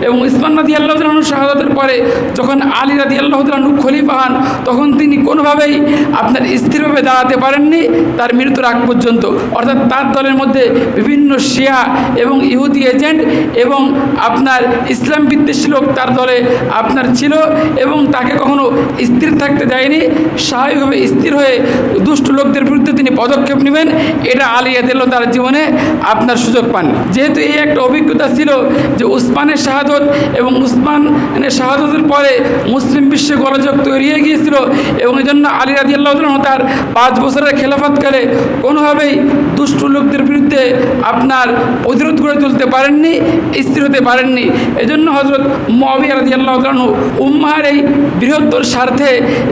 এবং উসমান রাদিয়াল্লাহু তাআলা আনহু শাহাদাতের পরে যখন আলী রাদিয়াল্লাহু তাআলা আনহু খলিফা হন, তখন তিনি কোনোভাবেই আপনার স্থিরভাবে দাঁড়াতে পারেননি তার মৃত্যুর আগ পর্যন্ত। অর্থাৎ তার দলের মধ্যে বিভিন্ন শিয়া এবং ইহুদি এজেন্ট এবং আপনার ইসলাম বিদ্বেষী লোক তার দলে আপনার ছিল এবং তাকে কখনো স্থির থাকতে দেয়নি। স্বাভাবিকভাবে স্থির হয়ে দুষ্ট লোকদের বিরুদ্ধে তিনি পদক্ষেপ নেবেন, এটা আলী রাদিয়াল্লাহু তার জীবনে আপনার সুযোগ পান। যেহেতু এই একটা অভিজ্ঞতা ছিল যে উসমানের শাহাদত এবং উসমানের শাহাদতের পরে মুসলিম বিশ্বে গোলযোগ তৈরি হয়ে গিয়েছিল এবং এই জন্য আলী রাদিয়াল্লাহু তাআলা তার 5 বছরের খেলাফতকালে কোনোভাবেই দুষ্ট লোকদের বিরুদ্ধে আপনার প্রতিরোধ গড়ে তুলতে পারেননি, স্থির হতে পারেননি। এজন্য হযরত মুআবিয়া রাদিয়াল্লাহু তাআলা উম্মাহর এই বৃহত্তর স্বার্থে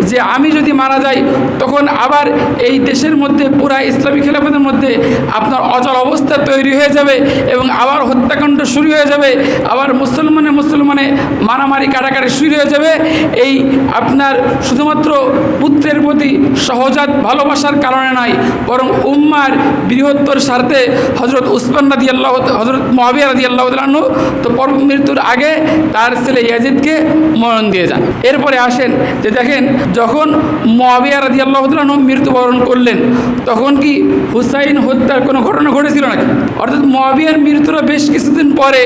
যে আমি যদি মারা যাই তখন আবার এই দেশের মধ্যে পুরা ইসলামী খেলাফতের মধ্যে আপনার অচল অবস্থা তৈরি হয়ে যাবে এবং আবার হত্যাকাণ্ড শুরু হয়ে যাবে, আবার মুসলমানে মারামারি কাটাকাটি শুরু হয়ে যাবে। এই আপনার শুধুমাত্র পুত্রের প্রতি সহজাত ভালোবাসার কারণে নয়, বরং উম্মার বৃহত্তর স্বার্থে হযরত মুআবিয়া রাদিয়াল্লাহু তাআলা আনহু তো মৃত্যুর আগে তার ছেলে ইয়াজিদকে মরণ দিয়ে যান। এরপরে আসেন যে দেখেন, যখন মুআবিয়া রাদিয়াল্লাহু তাআলা আনহু মৃত্যুবরণ করলেন তখন কি হুসাইন হত্যার কোনো ঘটনা ঘটেছিল নাকি? অর্থাৎ মুআবিয়ার মৃত্যুর বেশ কিছুদিন পরে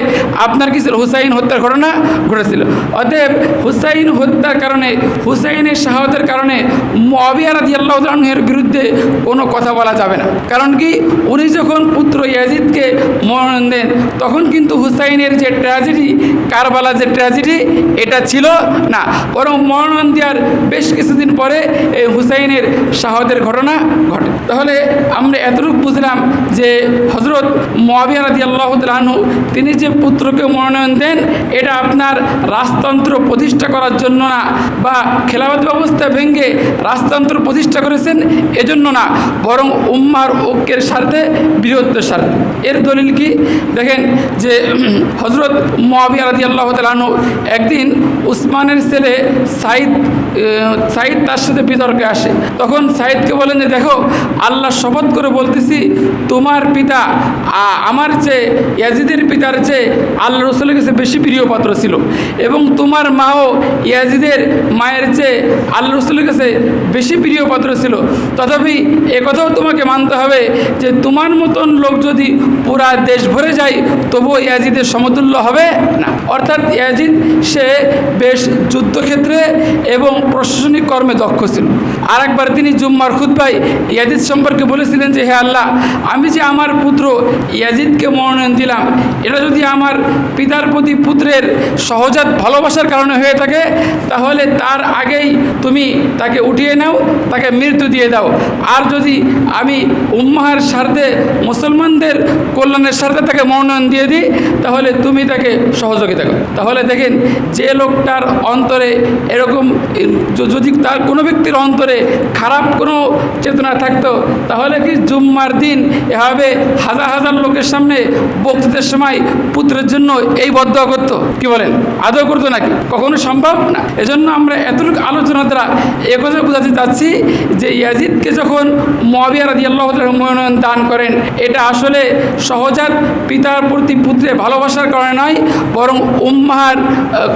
আপনার কি ছিল? হুসাইন হত্যার ঘটনা ঘটেছিল। অতএব হুসাইন হত্যার কারণে, হুসাইনের শাহাদাতের কারণে মুআবিয়া রাদিয়াল্লাহু তাআলা আনহুর বিরুদ্ধে কোনো কথা বলা যাবে না। কারণ কি, উনি যখন পুত্র ইয়াজিদকে মরণ দেন তখন কিন্তু হুসাইনের যে ট্র্যাজেডি, কারবালা যে ট্র্যাজেডি, এটা ছিল না, বরং মরণ দেওয়ার বেশ কিছুদিন পরে এই হুসাইনের শাহাদাতের ঘটনা ঘটে। তাহলে আমরা এতটুকু বুঝলাম যে হযরত মুআবিয়া রাদিয়াল্লাহু তাআলা আনহু তিনি যে পুত্রকে মনোনয়ন দেন এটা আপনার রাজতন্ত্র প্রতিষ্ঠা করার জন্য না, বা খেলাফত ব্যবস্থা ভেঙে রাজতন্ত্র প্রতিষ্ঠা করেছেন এজন্য না, বরং উম্মার ঐক্যের স্বার্থে, বৃহত্তর স্বার্থে। এর দলিল কি দেখেন যে হযরত মুআবিয়া রাদিয়াল্লাহু তাআলা আনহু একদিন উসমানের ছেলে সাইদ তার সাথে বিতর্কে আসে। তখন সাইদকে বলেন যে দেখো, আল্লাহ শপথ করে বলতেছি তোমার পিতা আমার চেয়ে, ইয়াজিদের পিতার চেয়ে আল্লাহ রসুলের কাছে বেশি প্রিয় পাত্র ছিল এবং তোমার মাও ইয়াজিদের মায়ের চেয়ে আল্লাহ রসুলের কাছে বেশি প্রিয় পাত্র ছিল। তথাপি একথাও তোমাকে মানতে হবে যে তোমার মতন লোক যদি পুরা দেশ ভরে যায় তবুও ইয়াজিদের সমতুল্য হবে না। অর্থাৎ ইয়াজিদ সে বেশ যুদ্ধক্ষেত্রে এবং প্রশাসনিক কর্মে দক্ষ ছিল। আর একবার তিনি জুম্মার খুতবায় ইয়াজিদ সম্পর্কে বলেছিলেন যে হে আল্লাহ, আমি যে আমার পুত্র ইয়াজিদকে মনোনয়ন দিলাম এটা যদি আমার পিতার প্রতি পুত্রের সহজাত ভালোবাসার কারণে হয়ে থাকে তাহলে তার আগেই তুমি তাকে উঠিয়ে নাও, তাকে মৃত্যু দিয়ে দাও। আর যদি আমি উম্মাহর স্বার্থে, মুসলমানদের কল্যাণের স্বার্থে তাকে মনোনয়ন দিয়ে দিই তাহলে তুমি তাকে সহযোগিতা করো। তাহলে দেখেন, যে লোকটার অন্তরে এরকম, যদি তার কোনো ব্যক্তির অন্তরে খারাপ কোনো চেতনা থাকতো তাহলে কি জুম্মার দিন এভাবে হাজার হাজার লোকের সামনে বক্তৃতার সময় পুত্রের জন্য এই বদদোয়া করতো? কি বলেন, আদৌ করতো নাকি? কখনো সম্ভব না। এজন্য আমরা এতটুকু আলোচনা দ্বারা একথা বোঝাতে চাচ্ছি যে ইয়াজিদকে যখন মুআবিয়া রাদিয়াল্লাহু তাআলা মনোনয়ন দান করেন এটা আসলে সহজাত পিতার প্রতি পুত্রের ভালোবাসার কারণে নয়, বরং উম্মাহর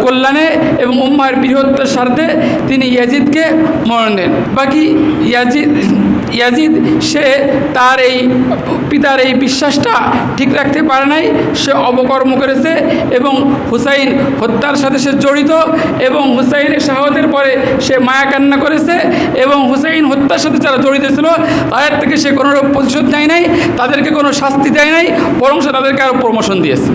কল্যাণে এবং উম্মাহর বৃহত্তর স্বার্থে তিনি ইয়াজিদকে মনোনয়ন দেন। বাকি ইয়াজিদ সে তার এই পিতার এই বিশ্বাসটা ঠিক রাখতে পারে নাই, সে অপকর্ম করেছে এবং হুসাইন হত্যার সাথে সে জড়িত এবং হুসাইনের শাহাদাতের পরে সে মায়া কান্না করেছে এবং হুসাইন হত্যার সাথে যারা জড়িত ছিল তাদের থেকে সে কোনো প্রতিশোধ নেয় নাই, তাদেরকে কোনো শাস্তি দেয় নাই, বরং সে তাদেরকে আরও প্রমোশন দিয়েছে।